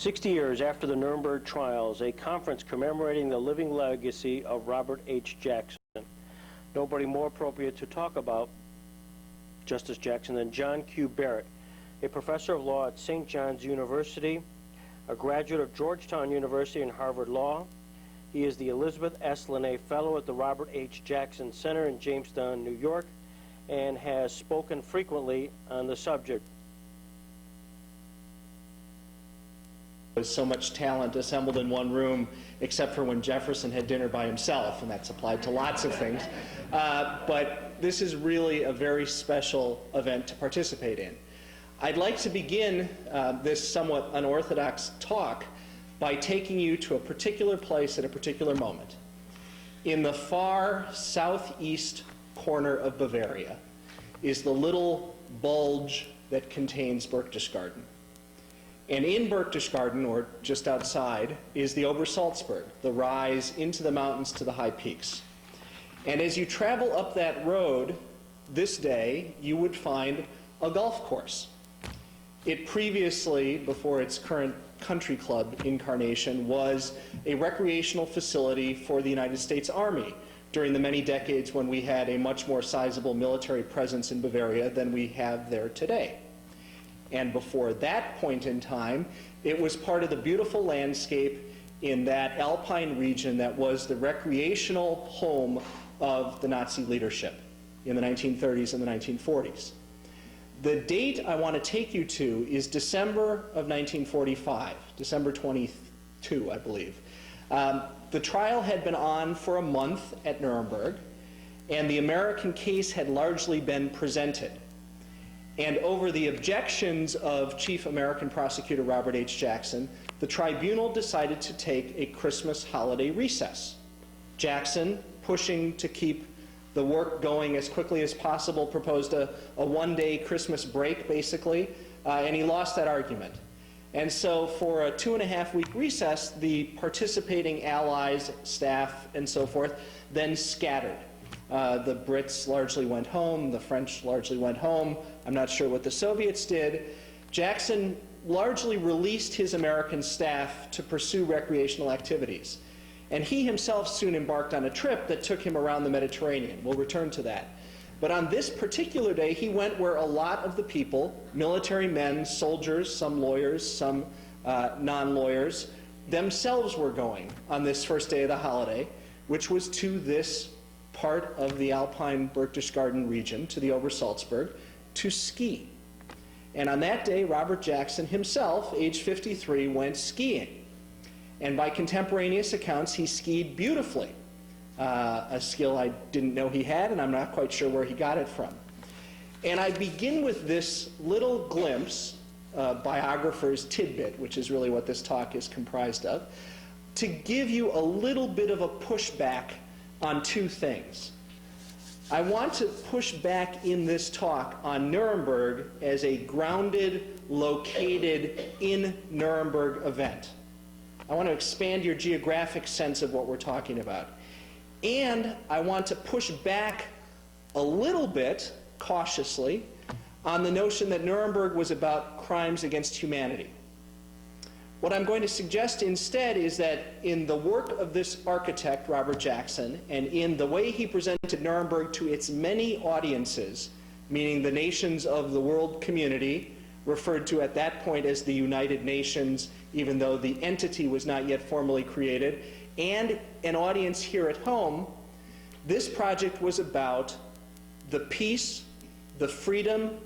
60 years after the Nuremberg trials, a conference commemorating the living legacy of Robert H. Jackson. Nobody more appropriate to talk about Justice Jackson than John Q. Barrett, a professor of law at St. John's University, a graduate of Georgetown University and Harvard Law. He is the Elizabeth S. Lene Fellow at the Robert H. Jackson Center in Jamestown, New York, and has spoken frequently on the subject. There was so much talent assembled in one room, except for when Jefferson had dinner by himself, and that's applied to lots of things. But this is really a very special event to participate in. I'd like to begin this somewhat unorthodox talk by taking you to a particular place at a particular moment. In the far southeast corner of Bavaria is the little bulge that contains Berchtesgaden. And in Berchtesgaden, or just outside, is the Obersalzberg, the rise into the mountains to the high peaks. And as you travel up that road this day, you would find a golf course. It previously, before its current country club incarnation, was a recreational facility for the United States Army during the many decades when we had a much more sizable military presence in Bavaria than we have there today. And before that point in time, it was part of the beautiful landscape in that alpine region that was the recreational home of the Nazi leadership in the 1930s and the 1940s. The date I want to take you to is December of 1945, December 22, I believe. The trial had been on for a month at Nuremberg, and the American case had largely been presented. And over the objections of Chief American Prosecutor Robert H. Jackson, the tribunal decided to take a Christmas holiday recess. Jackson, pushing to keep the work going as quickly as possible, proposed a one-day Christmas break, basically, and he lost that argument. And so for a 2.5-week recess, the participating allies, staff, and so forth, then scattered. The Brits largely went home, the French largely went home. I'm not sure what the Soviets did. Jackson largely released his American staff to pursue recreational activities. And he himself soon embarked on a trip that took him around the Mediterranean. We'll return to that. But on this particular day, he went where a lot of the people, military men, soldiers, some lawyers, some non-lawyers, themselves were going on this first day of the holiday, which was to this part of the Alpine Berchtesgaden region, to the Obersalzberg, to ski. And on that day, Robert Jackson himself, age 53, went skiing. And by contemporaneous accounts, he skied beautifully, a skill I didn't know he had, and I'm not quite sure where he got it from. And I begin with this little glimpse, biographer's tidbit, which is really what this talk is comprised of, to give you a little bit of a pushback on two things. I want to push back in this talk on Nuremberg as a grounded, located in Nuremberg event. I want to expand your geographic sense of what we're talking about. And I want to push back a little bit, cautiously, on the notion that Nuremberg was about crimes against humanity. What I'm going to suggest instead is that in the work of this architect, Robert Jackson, and in the way he presented Nuremberg to its many audiences, meaning the nations of the world community, referred to at that point as the United Nations, even though the entity was not yet formally created, and an audience here at home, this project was about the peace, the freedom,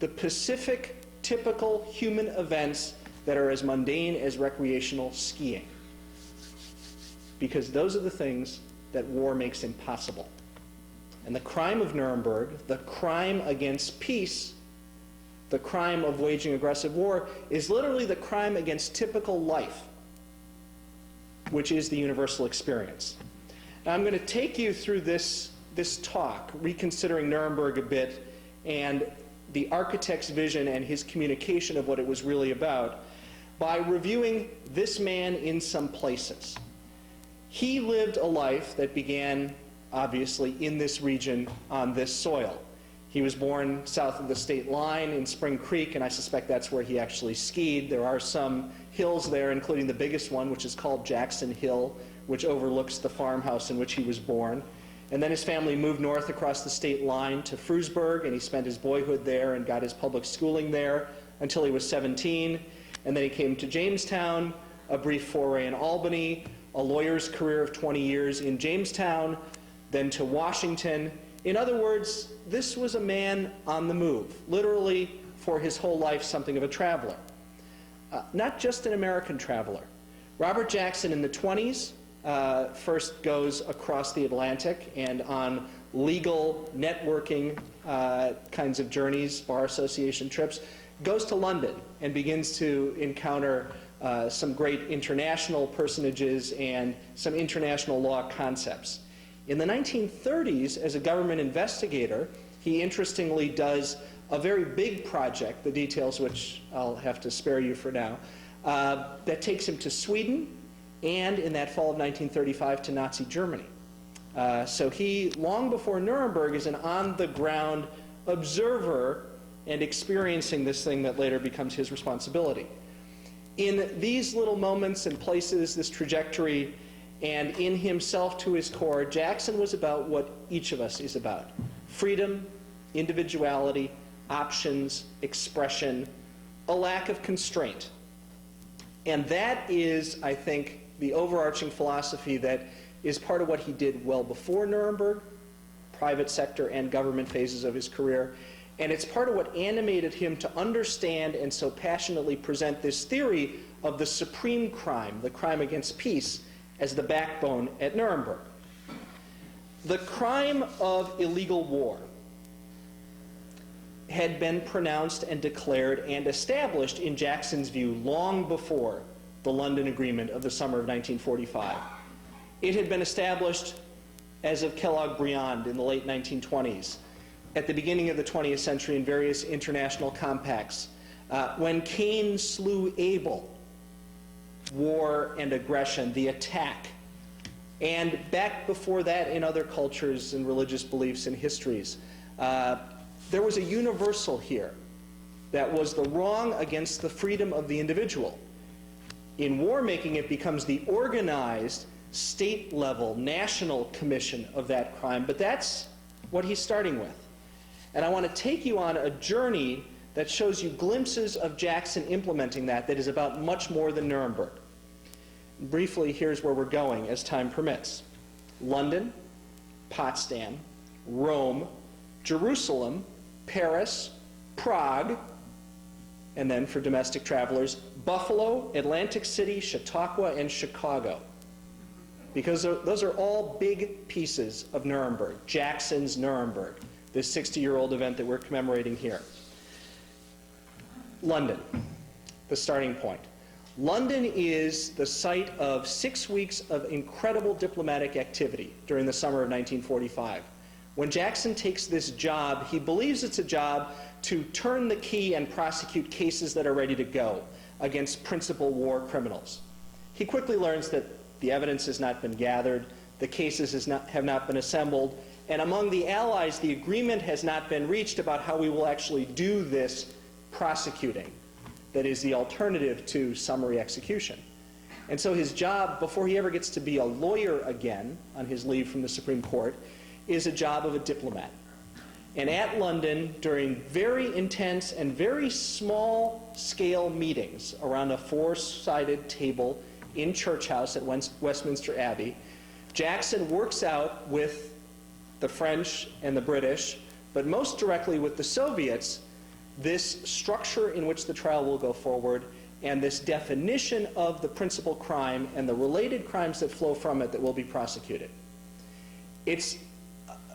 the Pacific typical human events that are as mundane as recreational skiing. Because those are the things that war makes impossible. And the crime of Nuremberg, the crime against peace, the crime of waging aggressive war, is literally the crime against typical life, which is the universal experience. Now I'm going to take you through this talk, reconsidering Nuremberg a bit, and the architect's vision and his communication of what it was really about, by reviewing this man in some places. He lived a life that began, obviously, in this region, on this soil. He was born south of the state line in Spring Creek, and I suspect that's where he actually skied. There are some hills there, including the biggest one, which is called Jackson Hill, which overlooks the farmhouse in which he was born. And then his family moved north across the state line to Frewsburg, and he spent his boyhood there and got his public schooling there until he was 17. And then he came to Jamestown, a brief foray in Albany, a lawyer's career of 20 years in Jamestown, then to Washington. In other words, this was a man on the move, literally for his whole life something of a traveler. Not just an American traveler. Robert Jackson in the 20s first goes across the Atlantic and on legal networking kinds of journeys, bar association trips, goes to London and begins to encounter some great international personages and some international law concepts. In the 1930s, as a government investigator, he interestingly does a very big project, the details which I'll have to spare you for now, that takes him to Sweden and in that fall of 1935 to Nazi Germany. So he, long before Nuremberg, is an on-the-ground observer and experiencing this thing that later becomes his responsibility. In these little moments and places, this trajectory, and in himself to his core, Jackson was about what each of us is about: freedom, individuality, options, expression, a lack of constraint. And that is, I think, the overarching philosophy that is part of what he did well before Nuremberg, private sector and government phases of his career. And it's part of what animated him to understand and so passionately present this theory of the supreme crime, the crime against peace, as the backbone at Nuremberg. The crime of illegal war had been pronounced and declared and established in Jackson's view long before the London Agreement of the summer of 1945. It had been established as of Kellogg-Briand in the late 1920s, at the beginning of the 20th century in various international compacts. When Cain slew Abel, war and aggression, the attack. And back before that in other cultures and religious beliefs and histories, there was a universal here that was the wrong against the freedom of the individual. In war making, it becomes the organized, state-level, national commission of that crime, but that's what he's starting with. And I want to take you on a journey that shows you glimpses of Jackson implementing that is about much more than Nuremberg. Briefly, here's where we're going as time permits. London, Potsdam, Rome, Jerusalem, Paris, Prague, and then for domestic travelers, Buffalo, Atlantic City, Chautauqua, and Chicago. Because those are all big pieces of Nuremberg, Jackson's Nuremberg, this 60-year-old event that we're commemorating here. London, the starting point. London is the site of 6 weeks of incredible diplomatic activity during the summer of 1945. When Jackson takes this job, he believes it's a job to turn the key and prosecute cases that are ready to go against principal war criminals. He quickly learns that the evidence has not been gathered, the cases have not been assembled, and among the Allies, the agreement has not been reached about how we will actually do this prosecuting. That is the alternative to summary execution. And so his job, before he ever gets to be a lawyer again on his leave from the Supreme Court, is a job of a diplomat. And at London, during very intense and very small-scale meetings around a four-sided table in Church House at Westminster Abbey, Jackson works out with the French and the British, but most directly with the Soviets, this structure in which the trial will go forward and this definition of the principal crime and the related crimes that flow from it that will be prosecuted. It's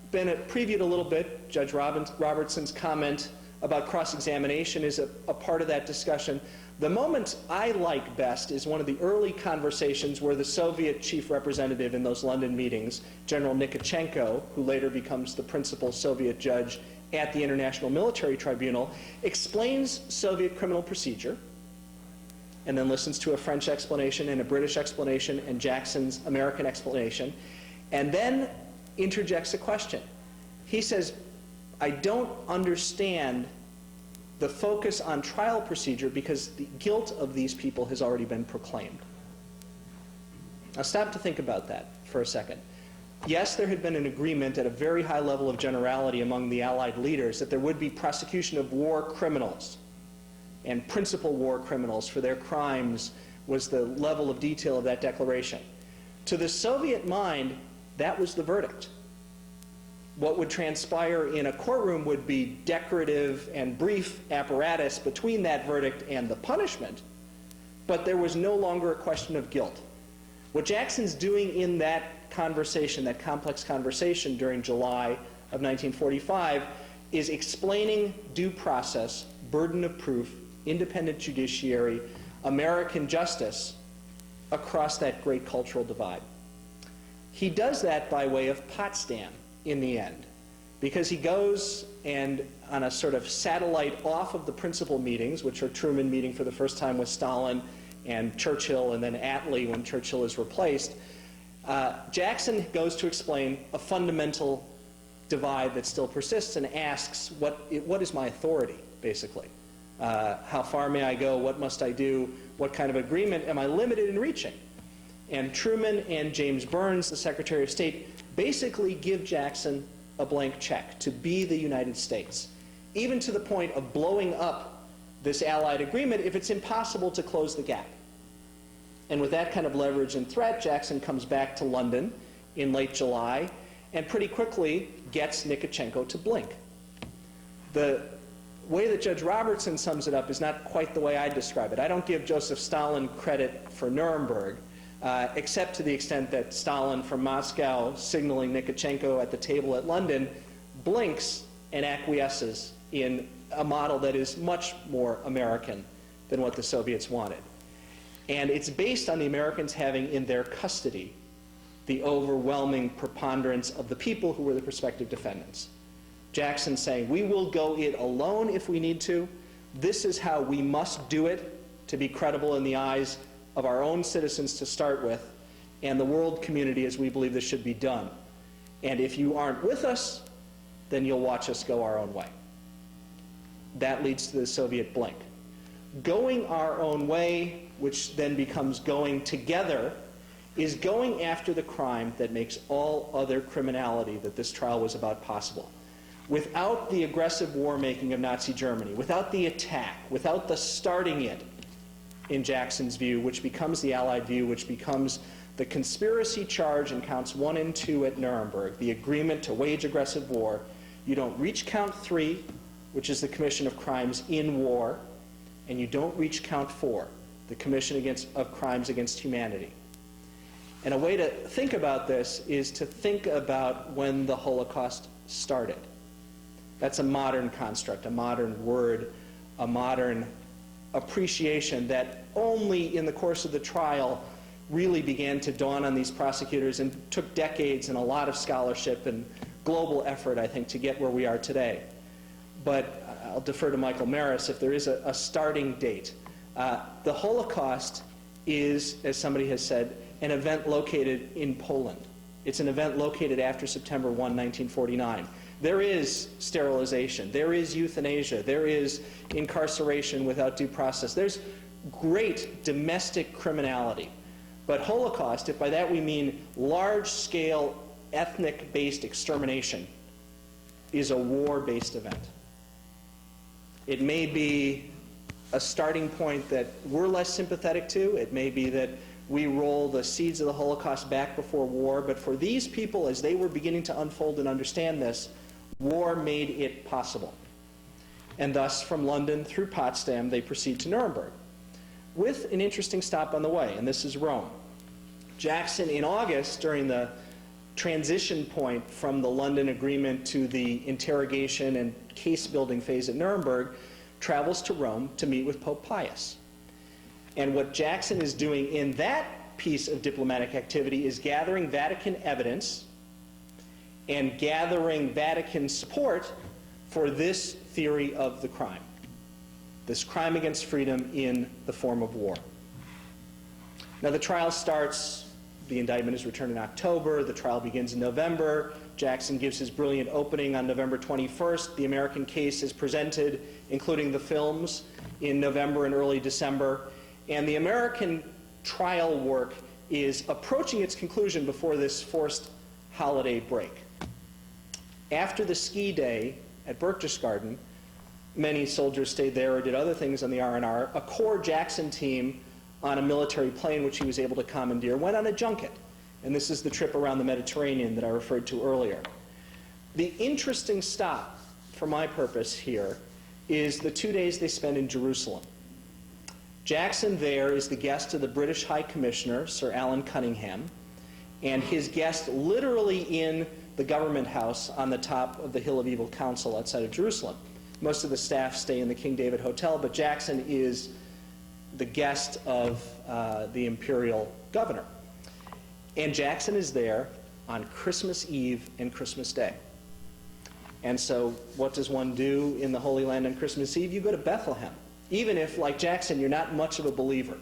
been previewed a little bit. Judge Robertson's comment about cross-examination is a part of that discussion. The moment I like best is one of the early conversations where the Soviet chief representative in those London meetings, General Nikitchenko, who later becomes the principal Soviet judge at the International Military Tribunal, explains Soviet criminal procedure, and then listens to a French explanation and a British explanation and Jackson's American explanation, and then interjects a question. He says, I don't understand the focus on trial procedure because the guilt of these people has already been proclaimed. Now stop to think about that for a second. Yes, there had been an agreement at a very high level of generality among the Allied leaders that there would be prosecution of war criminals, and principal war criminals for their crimes was the level of detail of that declaration. To the Soviet mind, that was the verdict. What would transpire in a courtroom would be decorative and brief apparatus between that verdict and the punishment, but there was no longer a question of guilt. What Jackson's doing in that conversation, that complex conversation during July of 1945, is explaining due process, burden of proof, independent judiciary, American justice across that great cultural divide. He does that by way of Potsdam in the end, because he goes and on a sort of satellite off of the principal meetings, which are Truman meeting for the first time with Stalin and Churchill, and then Attlee when Churchill is replaced, Jackson goes to explain a fundamental divide that still persists and asks, what is my authority, basically? How far may I go? What must I do? What kind of agreement am I limited in reaching? And Truman and James Burns, the Secretary of State, basically give Jackson a blank check to be the United States, even to the point of blowing up this Allied agreement if it's impossible to close the gap. And with that kind of leverage and threat, Jackson comes back to London in late July and pretty quickly gets Nikitchenko to blink. The way that Judge Robertson sums it up is not quite the way I describe it. I don't give Joseph Stalin credit for Nuremberg, except to the extent that Stalin from Moscow signaling Nikitchenko at the table at London blinks and acquiesces in a model that is much more American than what the Soviets wanted. And it's based on the Americans having in their custody the overwhelming preponderance of the people who were the prospective defendants. Jackson saying, we will go it alone if we need to. This is how we must do it to be credible in the eyes of our own citizens to start with, and the world community as we believe this should be done. And if you aren't with us, then you'll watch us go our own way. That leads to the Soviet blink. Going our own way, which then becomes going together, is going after the crime that makes all other criminality that this trial was about possible. Without the aggressive war-making of Nazi Germany, without the attack, without the starting it, in Jackson's view, which becomes the Allied view, which becomes the conspiracy charge in counts 1 and 2 at Nuremberg, the agreement to wage aggressive war, you don't reach count 3, which is the commission of crimes in war, and you don't reach count 4, the commission of crimes against humanity. And a way to think about this is to think about when the Holocaust started. That's a modern construct, a modern word, a modern appreciation that only in the course of the trial really began to dawn on these prosecutors and took decades and a lot of scholarship and global effort, I think, to get where we are today. But I'll defer to Michael Maris if there is a starting date. The Holocaust is, as somebody has said, an event located in Poland. It's an event located after September 1, 1949. There is sterilization, there is euthanasia, there is incarceration without due process. There's great domestic criminality. But Holocaust, if by that we mean large-scale ethnic-based extermination, is a war-based event. It may be a starting point that we're less sympathetic to. It may be that we roll the seeds of the Holocaust back before war. But for these people, as they were beginning to unfold and understand this, war made it possible. And thus, from London through Potsdam, they proceed to Nuremberg, with an interesting stop on the way, and this is Rome. Jackson, in August, during the transition point from the London agreement to the interrogation and case-building phase at Nuremberg, travels to Rome to meet with Pope Pius. And what Jackson is doing in that piece of diplomatic activity is gathering Vatican evidence and gathering Vatican support for this theory of the crime, this crime against freedom in the form of war. Now, the trial starts The indictment is returned in October. The trial begins in November. Jackson gives his brilliant opening on November 21st. The American case is presented, including the films, in November and early December. And the American trial work is approaching its conclusion before this forced holiday break. After the ski day at Berchtesgaden, many soldiers stayed there or did other things on the R&R. A core Jackson team on a military plane, which he was able to commandeer, went on a junket. And this is the trip around the Mediterranean that I referred to earlier. The interesting stop, for my purpose here, is the 2 days they spend in Jerusalem. Jackson there is the guest of the British High Commissioner, Sir Alan Cunningham, and his guest literally in the government house on the top of the Hill of Evil Council outside of Jerusalem. Most of the staff stay in the King David Hotel, but Jackson is the guest of the imperial governor. And Jackson is there on Christmas Eve and Christmas Day. And so what does one do in the Holy Land on Christmas Eve? You go to Bethlehem, even if, like Jackson, you're not much of a believer.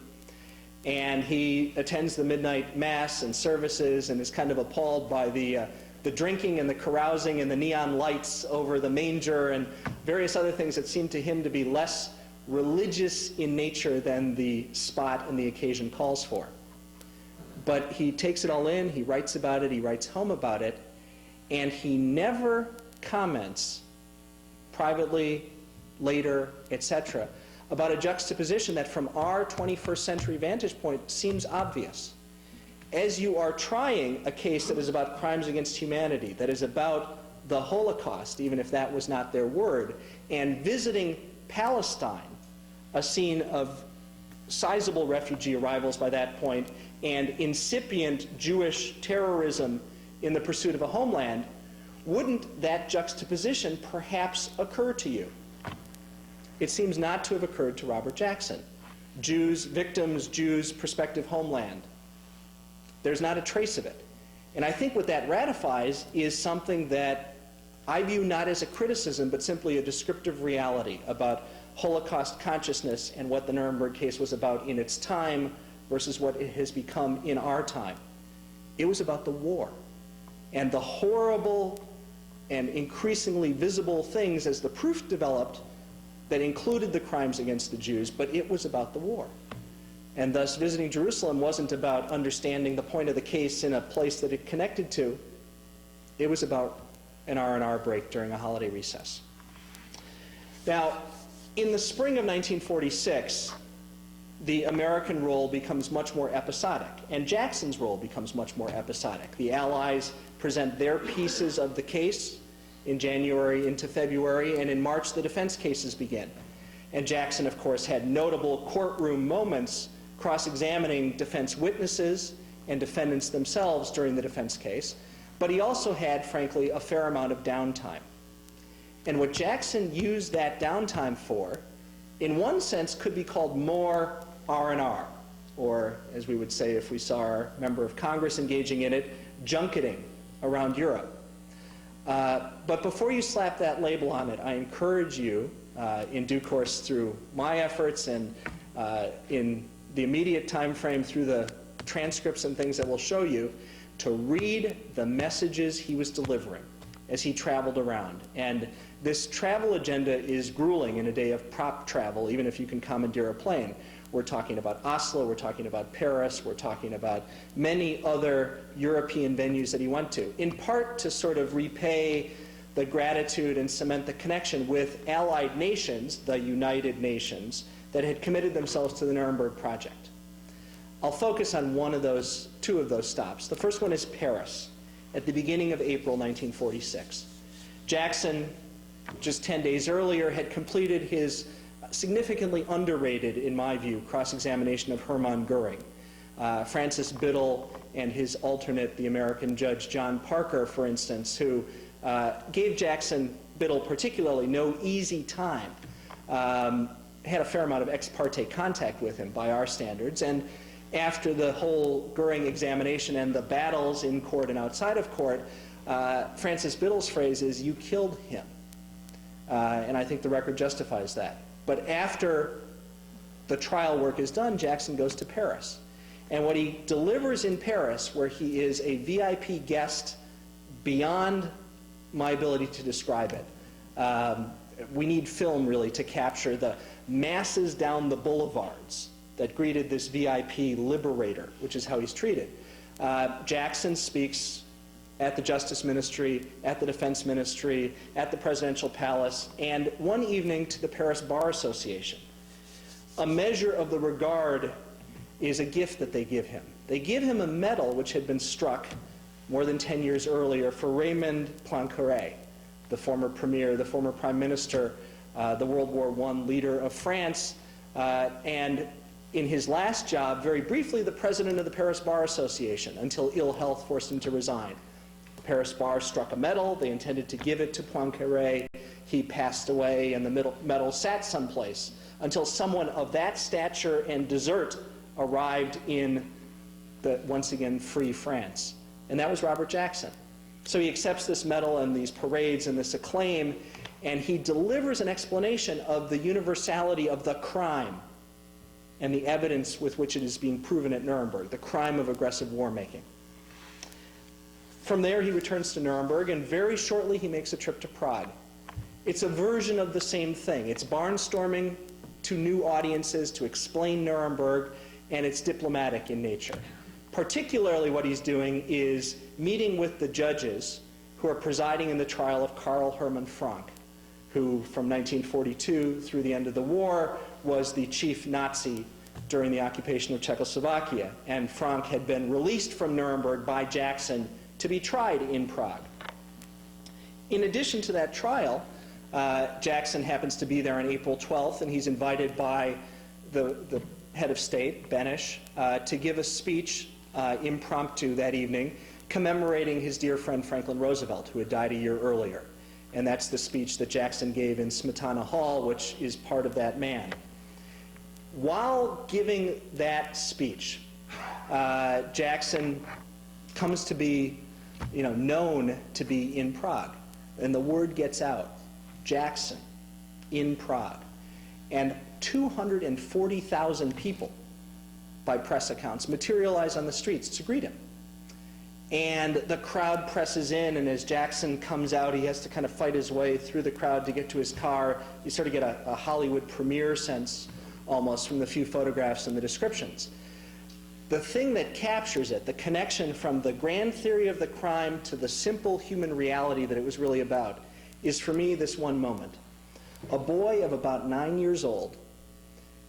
And he attends the midnight mass and services and is kind of appalled by the drinking and the carousing and the neon lights over the manger and various other things that seem to him to be less religious in nature than the spot and the occasion calls for. But he takes it all in, he writes about it, he writes home about it, and he never comments privately, later, etc., about a juxtaposition that from our 21st century vantage point seems obvious. As you are trying a case that is about crimes against humanity, that is about the Holocaust, even if that was not their word, and visiting Palestine, a scene of sizable refugee arrivals by that point, and incipient Jewish terrorism in the pursuit of a homeland, wouldn't that juxtaposition perhaps occur to you? It seems not to have occurred to Robert Jackson. Jews, victims, Jews, prospective homeland. There's not a trace of it. And I think what that ratifies is something that I view not as a criticism, but simply a descriptive reality about Holocaust consciousness and what the Nuremberg case was about in its time versus what it has become in our time. It was about the war and the horrible and increasingly visible things as the proof developed that included the crimes against the Jews, but it was about the war. And thus visiting Jerusalem wasn't about understanding the point of the case in a place that it connected to. It was about an R&R break during a holiday recess. Now, in the spring of 1946, the American role becomes much more episodic, and Jackson's role becomes much more episodic. The Allies present their pieces of the case in January into February, and in March the defense cases begin. And Jackson, of course, had notable courtroom moments cross-examining defense witnesses and defendants themselves during the defense case, but he also had, frankly, a fair amount of downtime. And what Jackson used that downtime for, in one sense, could be called more R&R, or, as we would say if we saw our member of Congress engaging in it, junketing around Europe. But before you slap that label on it, I encourage you, in due course through my efforts and in the immediate time frame through the transcripts and things that we'll show you, to read the messages he was delivering as he traveled around. And this travel agenda is grueling in a day of prop travel, even if you can commandeer a plane. We're talking about Oslo, we're talking about Paris, we're talking about many other European venues that he went to, in part to sort of repay the gratitude and cement the connection with allied nations, the United Nations, that had committed themselves to the Nuremberg Project. I'll focus on two of those stops. The first one is Paris, at the beginning of April 1946. Jackson, just 10 days earlier, had completed his significantly underrated, in my view, cross-examination of Hermann Goering. Francis Biddle and his alternate, the American judge John Parker, for instance, who gave Jackson, Biddle particularly, no easy time, had a fair amount of ex parte contact with him by our standards. And after the whole Goering examination and the battles in court and outside of court, Francis Biddle's phrase is, "You killed him." And I think the record justifies that. But after the trial work is done, Jackson goes to Paris. And what he delivers in Paris, where he is a VIP guest beyond my ability to describe it. We need film, really, to capture the masses down the boulevards that greeted this VIP liberator, which is how he's treated. Jackson speaks at the Justice Ministry, at the Defense Ministry, at the Presidential Palace, and one evening to the Paris Bar Association. A measure of the regard is a gift that they give him. They give him a medal which had been struck more than 10 years earlier for Raymond Poincaré, the former premier, the former prime minister, the World War I leader of France, and in his last job, very briefly, the president of the Paris Bar Association, until ill health forced him to resign. The Paris Bar struck a medal. They intended to give it to Poincaré. He passed away, and the medal sat someplace until someone of that stature and desert arrived in the, once again, free France. And that was Robert Jackson. So he accepts this medal and these parades and this acclaim, and he delivers an explanation of the universality of the crime and the evidence with which it is being proven at Nuremberg, the crime of aggressive war making. From there, he returns to Nuremberg, and very shortly he makes a trip to Prague. It's a version of the same thing. It's barnstorming to new audiences to explain Nuremberg, and it's diplomatic in nature. Particularly what he's doing is meeting with the judges who are presiding in the trial of Karl Hermann Frank, who from 1942 through the end of the war was the chief Nazi during the occupation of Czechoslovakia. And Frank had been released from Nuremberg by Jackson to be tried in Prague. In addition to that trial, Jackson happens to be there on April 12th, and he's invited by the head of state, Beneš, to give a speech impromptu that evening commemorating his dear friend Franklin Roosevelt, who had died a year earlier. And that's the speech that Jackson gave in Smetana Hall, which is part of that man. While giving that speech, Jackson comes to be known to be in Prague. And the word gets out, Jackson in Prague. And 240,000 people, by press accounts, materialize on the streets to greet him. And the crowd presses in, and as Jackson comes out, he has to kind of fight his way through the crowd to get to his car. You sort of get a Hollywood premiere sense, almost, from the few photographs and the descriptions. The thing that captures it, the connection from the grand theory of the crime to the simple human reality that it was really about, is for me this one moment. A boy of about 9 years old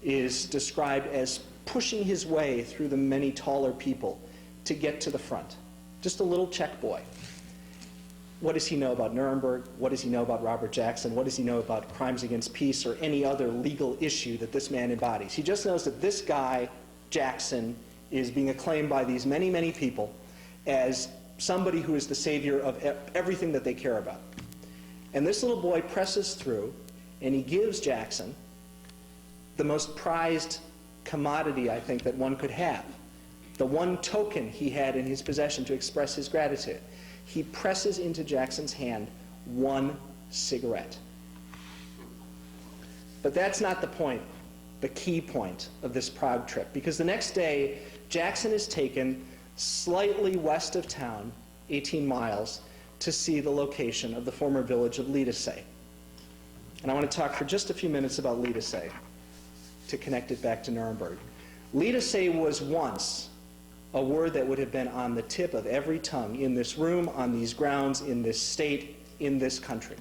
is described as pushing his way through the many taller people to get to the front. Just a little Czech boy. What does he know about Nuremberg? What does he know about Robert Jackson? What does he know about crimes against peace or any other legal issue that this man embodies? He just knows that this guy, Jackson, is being acclaimed by these many, many people as somebody who is the savior of everything that they care about. And this little boy presses through, and he gives Jackson the most prized commodity, I think, that one could have. The one token he had in his possession to express his gratitude. He presses into Jackson's hand one cigarette. But that's not the point, the key point of this Prague trip, because the next day, Jackson is taken slightly west of town, 18 miles, to see the location of the former village of Lidice. And I want to talk for just a few minutes about Lidice, to connect it back to Nuremberg. Lidice was once a word that would have been on the tip of every tongue in this room, on these grounds, in this state, in this country.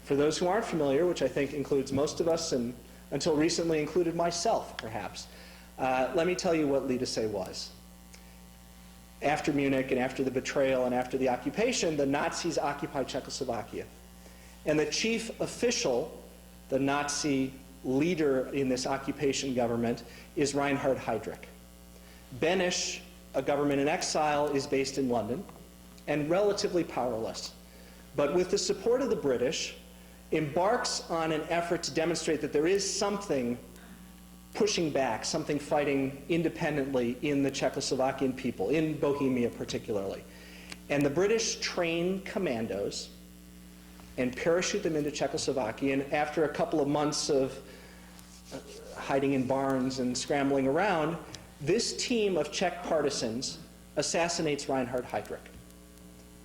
For those who aren't familiar, which I think includes most of us, and until recently included myself, perhaps, let me tell you what Lidice was. After Munich and after the betrayal and after the occupation, the Nazis occupied Czechoslovakia. And the chief official, the Nazi leader in this occupation government, is Reinhard Heydrich. Beneš, a government in exile, is based in London and relatively powerless. But with the support of the British, embarks on an effort to demonstrate that there is something pushing back, something fighting independently in the Czechoslovakian people, in Bohemia particularly. And the British train commandos and parachute them into Czechoslovakia, and after a couple of months of hiding in barns and scrambling around, This team of Czech partisans assassinates Reinhard Heydrich.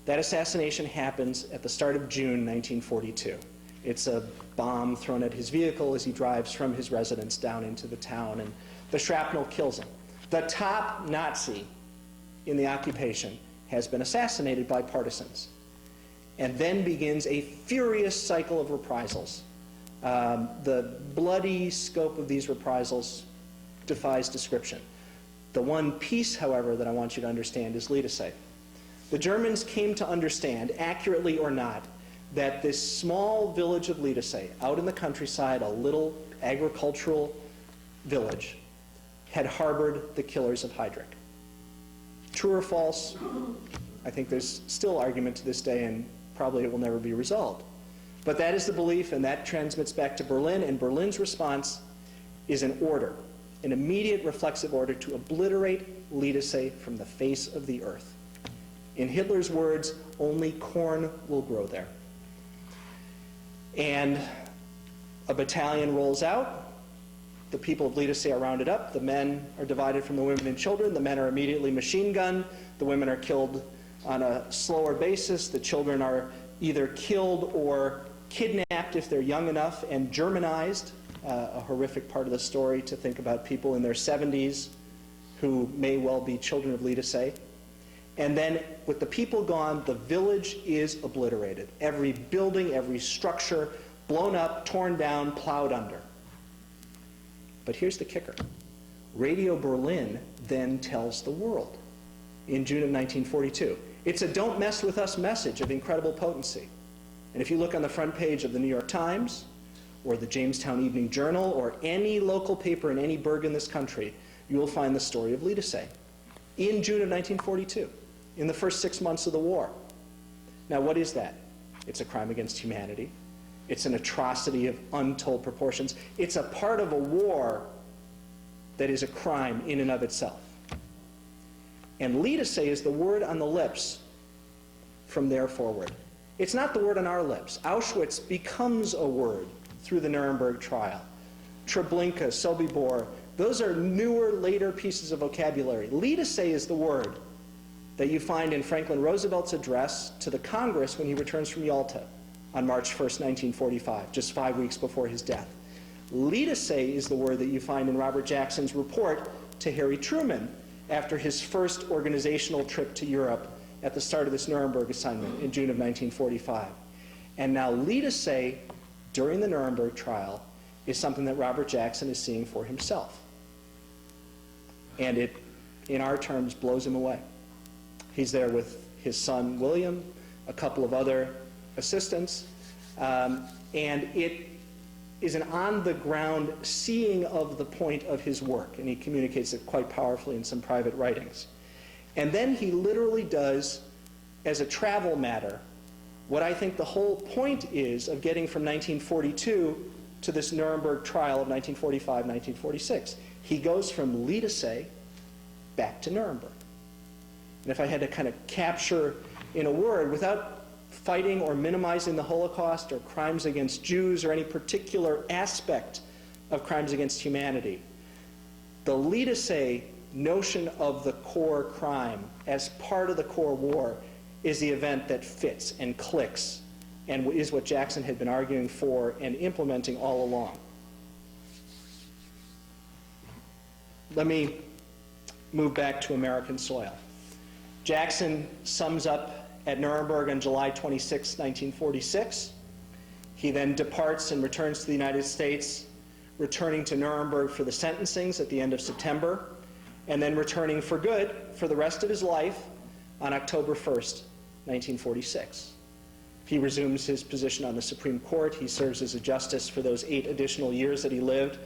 That assassination happens at the start of June 1942. It's a bomb thrown at his vehicle as he drives from his residence down into the town, and the shrapnel kills him. The top Nazi in the occupation has been assassinated by partisans. And then begins a furious cycle of reprisals. The bloody scope of these reprisals defies description. The one piece, however, that I want you to understand is Liedesay. The Germans came to understand, accurately or not, that this small village of Liedesay, out in the countryside, a little agricultural village, had harbored the killers of Heydrich. True or false? I think there's still argument to this day, and probably it will never be resolved. But that is the belief, and that transmits back to Berlin, and Berlin's response is an order, an immediate reflexive order to obliterate Liedesay from the face of the earth. In Hitler's words, only corn will grow there. And a battalion rolls out. The people of Liedesay are rounded up. The men are divided from the women and children. The men are immediately machine gunned. The women are killed on a slower basis. The children are either killed or kidnapped if they're young enough and Germanized, a horrific part of the story to think about people in their 70s who may well be children of Liedesay. And then with the people gone, the village is obliterated. Every building, every structure, blown up, torn down, plowed under. But here's the kicker. Radio Berlin then tells the world in June of 1942. It's a don't mess with us message of incredible potency. And if you look on the front page of the New York Times or the Jamestown Evening Journal or any local paper in any burg in this country, you will find the story of Liedesay in June of 1942, in the first 6 months of the war. Now, what is that? It's a crime against humanity. It's an atrocity of untold proportions. It's a part of a war that is a crime in and of itself. And Liedesay is the word on the lips from there forward. It's not the word on our lips. Auschwitz becomes a word through the Nuremberg trial. Treblinka, Sobibor, those are newer, later pieces of vocabulary. Liedesay is the word that you find in Franklin Roosevelt's address to the Congress when he returns from Yalta on March 1st, 1945, just 5 weeks before his death. Liedesay is the word that you find in Robert Jackson's report to Harry Truman after his first organizational trip to Europe at the start of this Nuremberg assignment in June of 1945. And now Liedesay, during the Nuremberg trial, is something that Robert Jackson is seeing for himself. And it, in our terms, blows him away. He's there with his son, William, a couple of other assistants, and it is an on-the-ground seeing of the point of his work, and he communicates it quite powerfully in some private writings. And then he literally does, as a travel matter, what I think the whole point is of getting from 1942 to this Nuremberg trial of 1945-1946. He goes from Liedesay back to Nuremberg. And if I had to kind of capture in a word, without fighting or minimizing the Holocaust or crimes against Jews or any particular aspect of crimes against humanity, the Liedesay notion of the core crime as part of the core war is the event that fits and clicks and is what Jackson had been arguing for and implementing all along. Let me move back to American soil. Jackson sums up at Nuremberg on July 26, 1946. He then departs and returns to the United States, returning to Nuremberg for the sentencings at the end of September, and then returning for good for the rest of his life on October 1st, 1946. He resumes his position on the Supreme Court. He serves as a justice for those 8 additional years that he lived.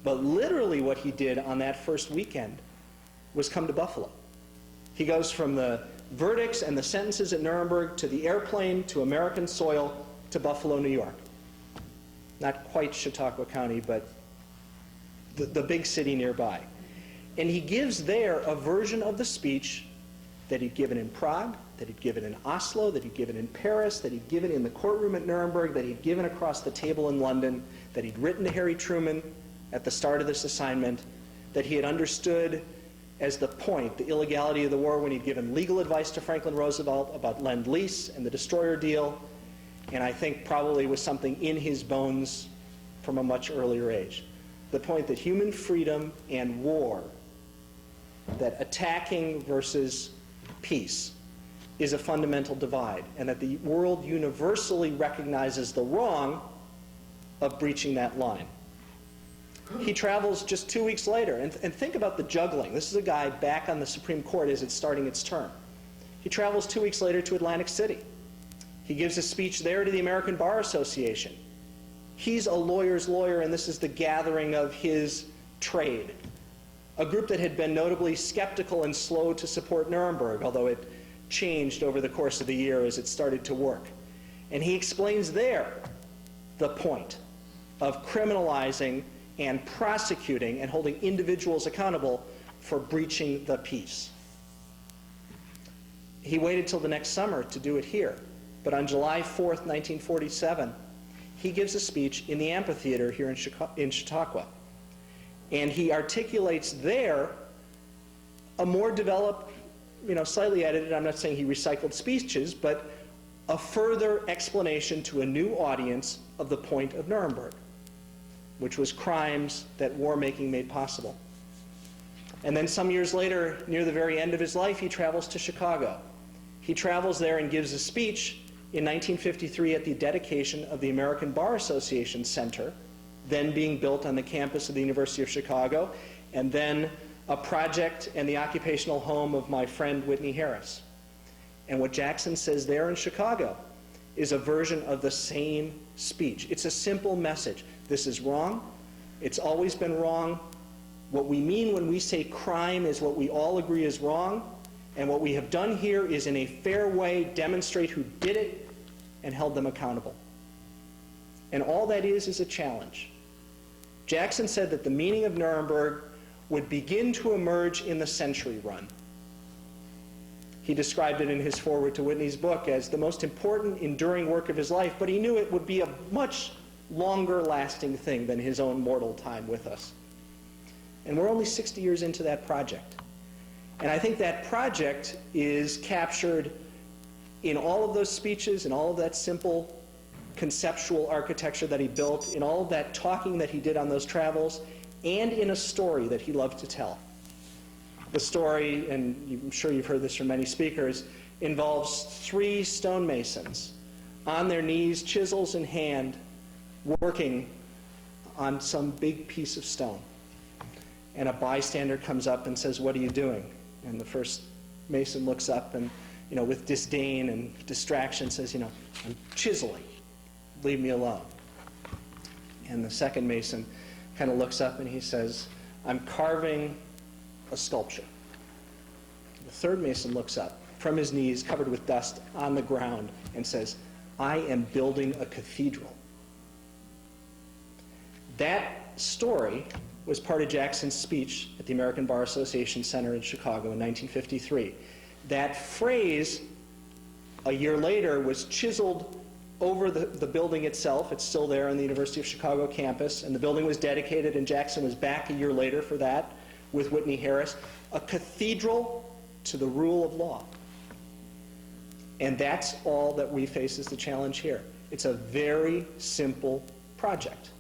But literally what he did on that first weekend was come to Buffalo. He goes from the verdicts and the sentences at Nuremberg to the airplane to American soil to Buffalo, New York. Not quite Chautauqua County, but the big city nearby. And he gives there a version of the speech that he'd given in Prague, that he'd given in Oslo, that he'd given in Paris, that he'd given in the courtroom at Nuremberg, that he'd given across the table in London, that he'd written to Harry Truman at the start of this assignment, that he had understood as the point, the illegality of the war, when he'd given legal advice to Franklin Roosevelt about Lend-Lease and the destroyer deal, and I think probably was something in his bones from a much earlier age. The point that human freedom and war, that attacking versus peace, is a fundamental divide, and that the world universally recognizes the wrong of breaching that line. He travels just 2 weeks later, and think about the juggling. This is a guy back on the Supreme Court as it's starting its term. He travels 2 weeks later to Atlantic City. He gives a speech there to the American Bar Association. He's a lawyer's lawyer, and this is the gathering of his trade. A group that had been notably skeptical and slow to support Nuremberg, although it changed over the course of the year as it started to work. And he explains there the point of criminalizing and prosecuting and holding individuals accountable for breaching the peace. He waited till the next summer to do it here, but on July 4th, 1947, he gives a speech in the amphitheater here in Chautauqua. And he articulates there a more developed, slightly edited, I'm not saying he recycled speeches, but a further explanation to a new audience of the point of Nuremberg, which was crimes that war-making made possible. And then some years later, near the very end of his life, he travels to Chicago. He travels there and gives a speech in 1953 at the dedication of the American Bar Association Center, then being built on the campus of the University of Chicago, and then a project and the occupational home of my friend Whitney Harris. And what Jackson says there in Chicago is a version of the same speech. It's a simple message. This is wrong. It's always been wrong. What we mean when we say crime is what we all agree is wrong, and what we have done here is in a fair way demonstrate who did it and held them accountable. And all that is a challenge. Jackson said that the meaning of Nuremberg would begin to emerge in the century run. He described it in his foreword to Whitney's book as the most important enduring work of his life, but he knew it would be a much longer lasting thing than his own mortal time with us. And we're only 60 years into that project. And I think that project is captured in all of those speeches, in all of that simple conceptual architecture that he built, in all of that talking that he did on those travels, and in a story that he loved to tell. The story, and I'm sure you've heard this from many speakers, involves 3 stonemasons on their knees, chisels in hand, working on some big piece of stone. And a bystander comes up and says, "What are you doing?" And the first mason looks up and, with disdain and distraction says, "I'm chiseling. Leave me alone." And the second mason kind of looks up and he says, "I'm carving a sculpture." The third mason looks up from his knees, covered with dust, on the ground, and says, "I am building a cathedral." That story was part of Jackson's speech at the American Bar Association Center in Chicago in 1953. That phrase, a year later, was chiseled over the building itself. It's still there on the University of Chicago campus, and the building was dedicated, and Jackson was back a year later for that with Whitney Harris, a cathedral to the rule of law. And that's all that we face as the challenge here. It's a very simple project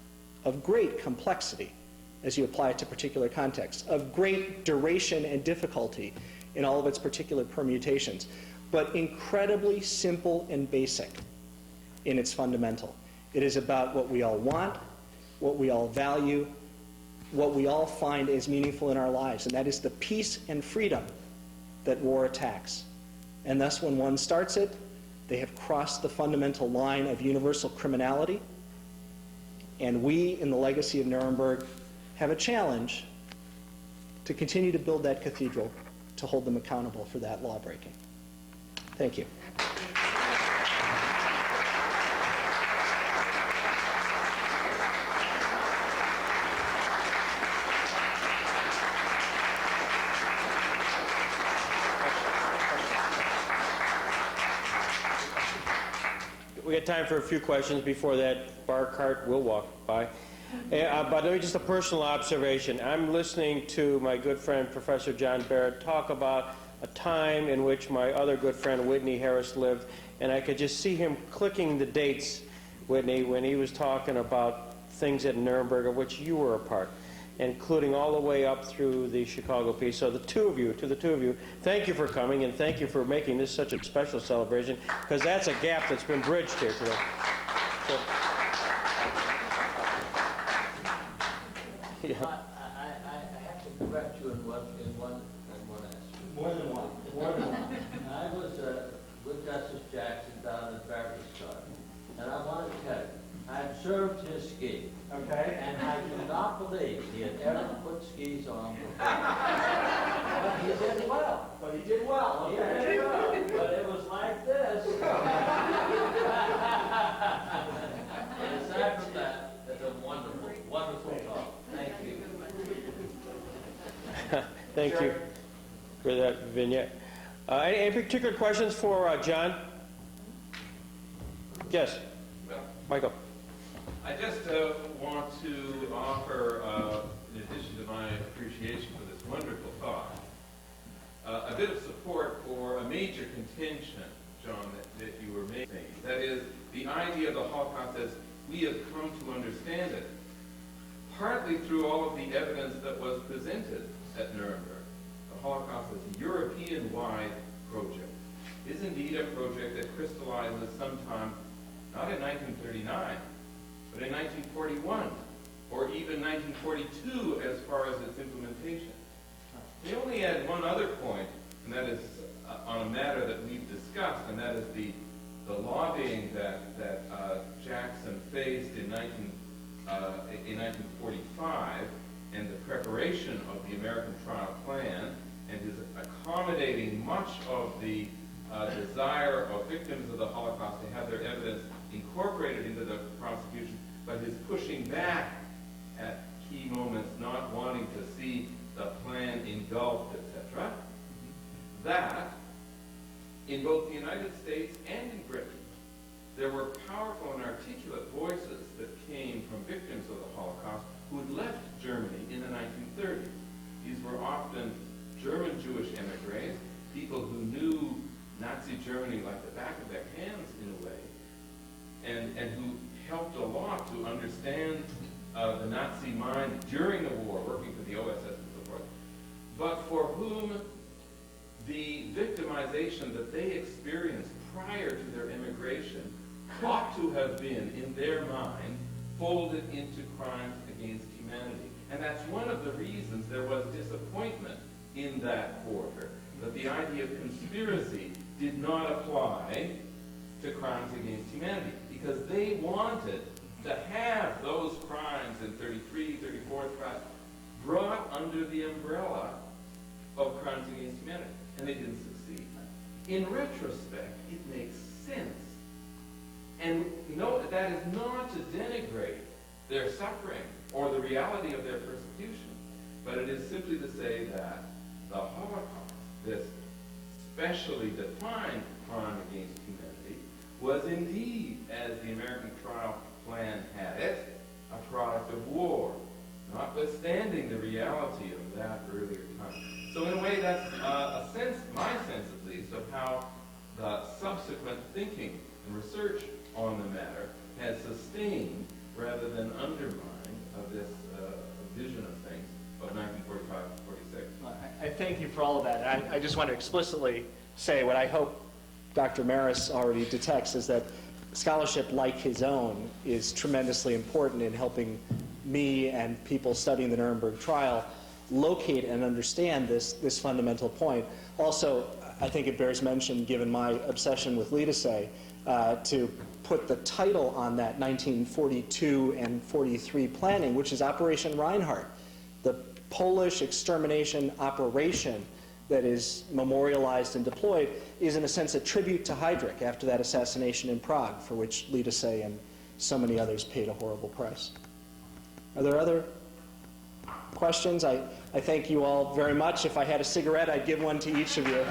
of great complexity as you apply it to particular contexts, of great duration and difficulty in all of its particular permutations, but incredibly simple and basic in its fundamental. It is about what we all want, what we all value, what we all find as meaningful in our lives, and that is the peace and freedom that war attacks. And thus, when one starts it, they have crossed the fundamental line of universal criminality, and we, in the legacy of Nuremberg, have a challenge to continue to build that cathedral, to hold them accountable for that lawbreaking. Thank you. We got time for a few questions. Before that, bar cart will walk by. But let me just a personal observation. I'm listening to my good friend Professor John Barrett talk about a time in which my other good friend Whitney Harris lived, and I could just see him clicking the dates, Whitney, when he was talking about things at Nuremberg of which you were a part, including all the way up through the Chicago piece. So to the two of you, thank you for coming, and thank you for making this such a special celebration, because that's a gap that's been bridged here today. So, I have to correct you in one aspect. More than one. I was with Justice Jackson down at Barrett, and I want to tell you, I observed his ski. Okay. And I do not believe he had ever put skis on before. But he did well. But he did well. He did well. But it was like this. And aside from that, it's a wonderful, wonderful talk. Thank you. thank you for that vignette. Any particular questions for John? Yes, Michael. I just want to offer, in addition to my appreciation for this wonderful talk, a bit of support for a major contention, John, that you were making. That is, the idea of the Holocaust as we have come to understand it, partly through all of the evidence that was presented at Nuremberg. The Holocaust as a European-wide project is indeed a project that crystallizes sometime, not in 1939, but in 1941, or even 1942 as far as its implementation. They only add one other point, and that is on a matter that we've discussed, and that is the lobbying that Jackson faced in 1945, and the preparation of the American trial plan, and his accommodating much of the desire of victims of the Holocaust to have their evidence incorporated into the prosecution, but his pushing back at key moments, not wanting to see the plan engulfed, etc. That, in both the United States and in Britain, there were powerful and articulate voices that came from victims of the Holocaust who had left Germany in the 1930s. These were often German Jewish emigres, people who knew Nazi Germany like the back of their hands in a way, and who helped a lot to understand the Nazi mind during the war, working for the OSS and so forth, but for whom the victimization that they experienced prior to their immigration ought to have been, in their mind, folded into crimes against humanity. And that's one of the reasons there was disappointment in that quarter, that the idea of conspiracy did not apply to crimes against humanity, because they wanted to have those crimes in 33, 34, brought under the umbrella of crimes against humanity, and they didn't succeed. In retrospect, it makes sense. And no, that is not to denigrate their suffering or the reality of their persecution, but it is simply to say that the Holocaust, this specially defined crime against humanity, was indeed, as the American trial plan had it, a product of war, notwithstanding the reality of that earlier time. So in a way, that's a sense, my sense at least, of how the subsequent thinking and research on the matter has sustained rather than undermined this vision of things of 1945-46. I thank you for all of that. I just want to explicitly say what I hope Dr. Maris already detects is that scholarship like his own is tremendously important in helping me and people studying the Nuremberg trial locate and understand this fundamental point. Also, I think it bears mention, given my obsession with Liedesay, to put the title on that 1942 and 43 planning, which is Operation Reinhardt, the Polish extermination operation that is memorialized and deployed, is in a sense a tribute to Heydrich after that assassination in Prague, for which Liedesay and so many others paid a horrible price. Are there other questions? I thank you all very much. If I had a cigarette, I'd give one to each of you.